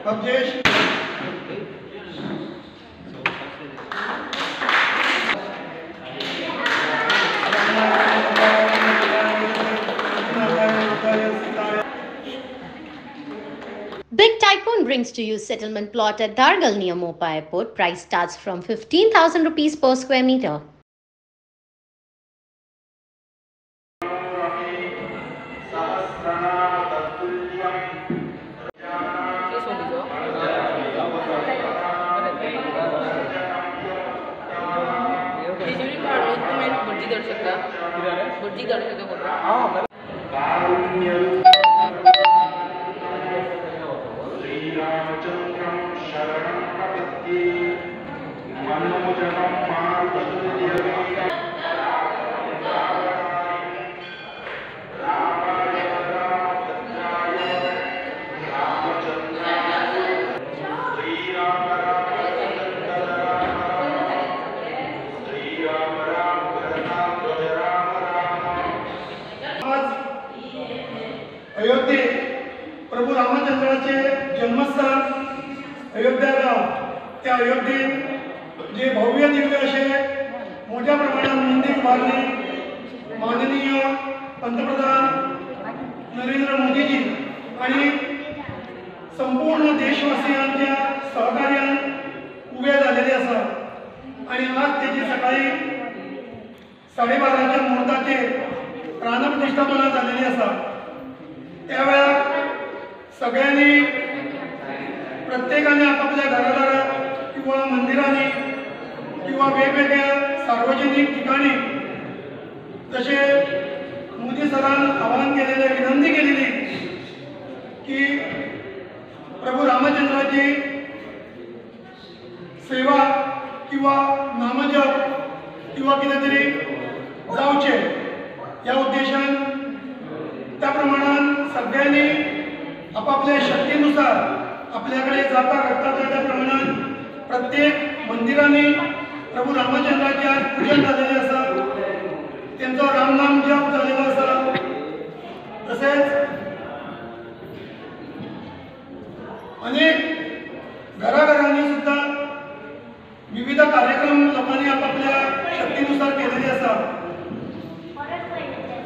अवजेश Big Tycoon brings to you settlement plot at Dargal near Mopa Airport. Price starts from 15,000 rupees per square meter. अयोध्ये प्रभू रामचंद्राचे जन्मस्थान अयोध्या गाव, त्या अयोध्येत जे भव्य दिव्य असे मोठ्या प्रमाणात मंदिर उभारले माननीय पंतप्रधान नरेंद्र मोदीजी आणि संपूर्ण देशवासियांच्या सहकार्यान उभे झालेले असा। आणि आज त्याची सकाळी 12:30च्या मुहूर्ताचेर प्राणप्रतिष्ठापना झालेली असा। त्यावेळा सगळ्यांनी प्रत्येकाने आपापल्या घरादारात किंवा मंदिरांनी किंवा वेगवेगळ्या सार्वजनिक ठिकाणी जसे मोदी सरांनी आवाहन केलेले विनंती केलेली की प्रभू रामचंद्राची सेवा किंवा नामजप किंवा कितेतरी जावचे या उद्देशान त्या प्रमाणात सगळ्यांनी आपापल्या शक्तीनुसार आपल्याकडे जाता घडता त्या प्रमाणात प्रत्येक मंदिरांनी प्रभू रामचंद्राचे आज पूजन झालेले असा, त्यांचा रामनाम जप झालेला असा। तसेच अनेक घराघरांनी सुद्धा विविध कार्यक्रम लोकांनी आपापल्या शक्तीनुसार केलेले असा।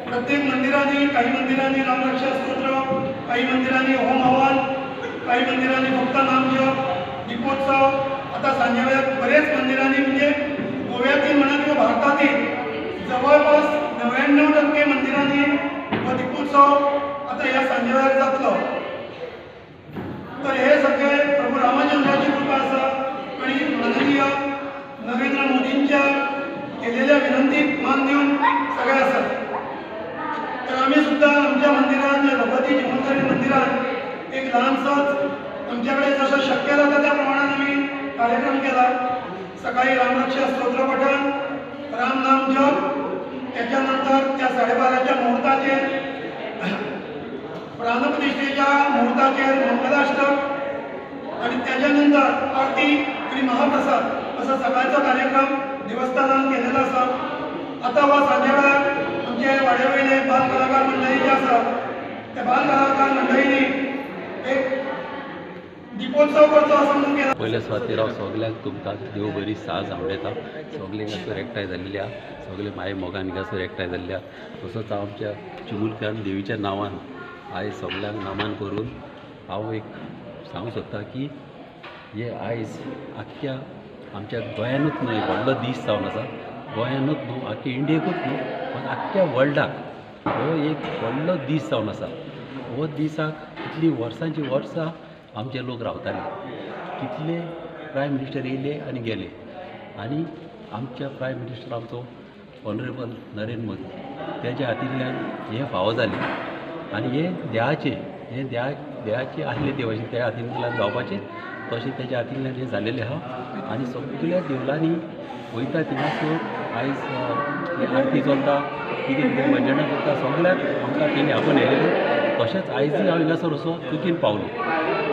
प्रत्येक मंदिरांनी काही मंदिरांनी रामरक्षा स्तोत्र, काही मंदिरांनी होम हवन, काही मंदिरांनी फक्त नामजप, दीपोत्सव। आता सांजेवेळात बरेच मंदिरांनी म्हणजे गोव्यातील म्हणा किंवा भारतातील जवळपास 99% मंदिरांनी व दीपोत्सव आता या सांजेवेळात जातलो। तर हे सगळे प्रभू रामचंद्राची कृपा असा आणि माननीय नरेंद्र मोदींच्या केलेल्या विनंतीक मान देऊन सगळे असतात। तर आम्ही सुद्धा आमच्या मंदिरात भगवती चिमणकरी मंदिरात एक लहानसंच आमच्याकडे जसं शक्य जातं त्या प्रमाणात आम्ही कार्यक्रम केला। सकाळी रामरक्षा स्तोत्र पठण, रामनाम जप, त्याच्यानंतर त्या 12:30च्या मुहूर्ताचे प्राणप्रतिष्ठेच्या मुहूर्ताचे मंगलाष्टक आणि त्याच्यानंतर आरती आणि महाप्रसाद असा सकाळचा कार्यक्रम देवस्थानात केलेला असा। आता व सांजेवेळार आमचे वाड्यावयले बाल कलाकार मंडळी जे आसा त्या बाल कलाकार मंडळींनी एक दीपोत्सव करचो असो म्हणून केला। पयल्या सुवातेर हांव सगल्यांक तुमकां देव बरी साज आवडयता। सगळे हांगासर एकठांय जाल्ले आहा, सगळे माय मोगान हांगासर एकठांय जाल्ले आहा। तसोच हांव आमच्या चिमुलक्यान देवीच्या नांवान आयज सगल्यांक नमन करून हांव एक सांगूंक सोदता की हे आयज आख्ख्या आमच्या गोंयानूच न्हय व्हडलो दीस जावन आसा। गोंयानूच न्हू आख्ख्या इंडियेकूच न्हू पण आख्ख्या वर्ल्डाक हो एक व्हडलो दीस जावन आसा। हो दिसाक कितलीं वर्सांची वर्सां आमचे लोक रावताले, कितले प्रायम मिनिस्टर येयले आनी गेले आनी आमच्या प्रायम मिनिस्टर आमचो ऑनरेबल नरेंद्र मोदी तेज्या हातींतल्यान हें फावो जालें आनी हे देवाचे आसले देवाचे त्या हातींतल्यान जावपाचें तशें तेज्या हातींतल्यान हें जालेलें आहा। आनी सगळ्या देवळांनी वयता थिंगासर आयज आरती चलता, कितें कितें भजनां करता, सगळ्याक आमकां तेणी आपोवन येयलेलें। तशेंच आयजूय हांव हिंगासर असो चुकीन पावलो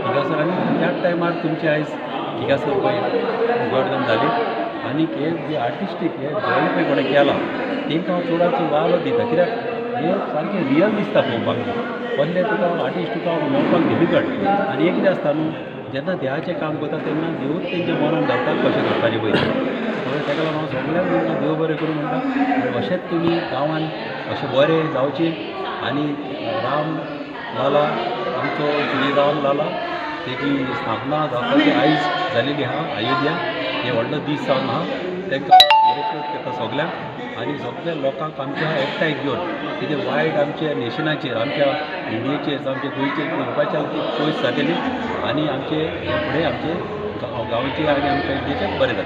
हिंगासर आनी त्याच टायमार तुमचे आयज हिंगासर पळय उगडगम जाली आनी हे जे आर्टिस्टीक हे डेवलपमेंट कोणें केलां तांकां हांव चडांत चड वाव दिता, कित्याक हे सारकें रियल दिसता पळोवपाक। पयले तुका आर्टिस्ट तुका मेळपाक डिफिकल्ट आनी एक कितें आसता न्हू जेन्ना देवाचें काम करता तेन्ना देवूच तेंच्या मनान घालता कशें करपाचें पळय ताका लागून हांव सगळ्यांक म्हणटा देव बरें करूं म्हणटा अशेंच तुमी गांवान अशें बरें जावचें आनी राम लाला आमचो श्री राम लाला तेजी स्थापना जावपाची आयज जालेली आहा अयोध्या हे व्हडलो दीस जावन आहा तांकां बरें करता सगल्यांक आनी सगळ्या लोकांक आमच्या एकठांय घेवन कितें वायट आमच्या नेशनाचेर आमच्या इंडियेचेर आमच्या गोंयचेर करपाचें ती पयस जातली आनी आमचे फुडें आमचे गांवचे आनी आमच्या इंडियेचें बरें जातलें.